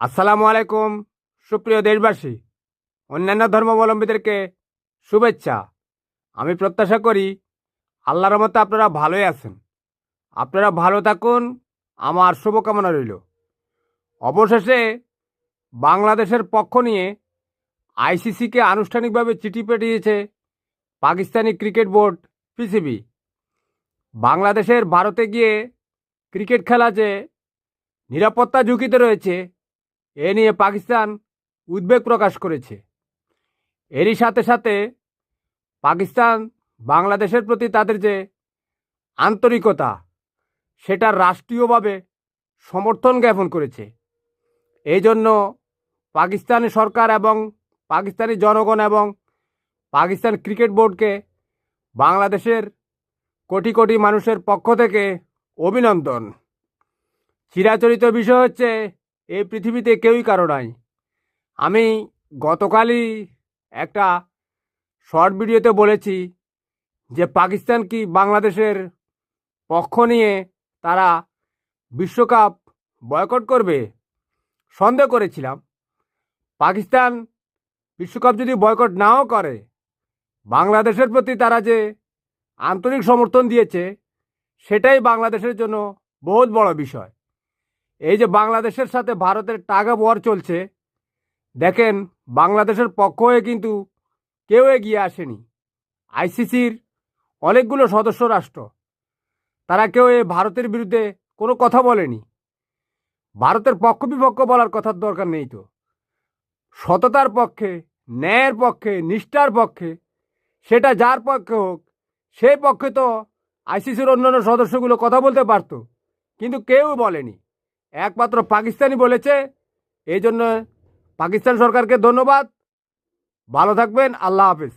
আসসালামু আলাইকুম। সুপ্রিয় দেশবাসী, অন্যান্য ধর্মাবলম্বীদেরকে শুভেচ্ছা। আমি প্রত্যাশা করি আল্লাহর মতো আপনারা ভালোই আছেন। আপনারা ভালো থাকুন, আমার শুভকামনা রইল। অবশেষে বাংলাদেশের পক্ষ নিয়ে আইসিসিকে আনুষ্ঠানিকভাবে চিঠি পাঠিয়েছে পাকিস্তানি ক্রিকেট বোর্ড পিসিবি। বাংলাদেশের ভারতে গিয়ে ক্রিকেট খেলা যে নিরাপত্তা ঝুঁকিতে রয়েছে, এ নিয়ে পাকিস্তান উদ্বেগ প্রকাশ করেছে। এরই সাথে সাথে পাকিস্তান বাংলাদেশের প্রতি তাদের যে আন্তরিকতা, সেটা রাষ্ট্রীয়ভাবে সমর্থন জ্ঞাপন করেছে। এই জন্য পাকিস্তানি সরকার এবং পাকিস্তানি জনগণ এবং পাকিস্তান ক্রিকেট বোর্ডকে বাংলাদেশের কোটি কোটি মানুষের পক্ষ থেকে অভিনন্দন। চিরাচরিত বিষয় হচ্ছে, এই পৃথিবীতে কেউই কারো নাই। আমি গতকালই একটা শর্ট ভিডিওতে বলেছি যে পাকিস্তান কি বাংলাদেশের পক্ষ নিয়ে তারা বিশ্বকাপ বয়কট করবে। সন্দেহ করেছিলাম, পাকিস্তান বিশ্বকাপ যদি বয়কট নাও করে, বাংলাদেশের প্রতি তারা যে আন্তরিক সমর্থন দিয়েছে, সেটাই বাংলাদেশের জন্য বহুত বড় বিষয়। এই যে বাংলাদেশের সাথে ভারতের টাগ অফ ওয়ার চলছে, দেখেন বাংলাদেশের পক্ষ হয়ে কিন্তু কেউ এগিয়ে আসেনি। আইসিসির অনেকগুলো সদস্য রাষ্ট্র, তারা কেউ এই ভারতের বিরুদ্ধে কোনো কথা বলেনি। ভারতের পক্ষ বিপক্ষ বলার কথার দরকার নেই তো। সততার পক্ষে, ন্যায়ের পক্ষে, নিষ্ঠার পক্ষে, সেটা যার পক্ষে হোক, সেই পক্ষে তো আইসিসির অন্যান্য সদস্যগুলো কথা বলতে পারতো, কিন্তু কেউ বলেনি। একমাত্র পাকিস্তানি বলেছে। এই জন্য পাকিস্তান সরকারকে ধন্যবাদ। ভালো থাকবেন। আল্লাহ হাফেজ।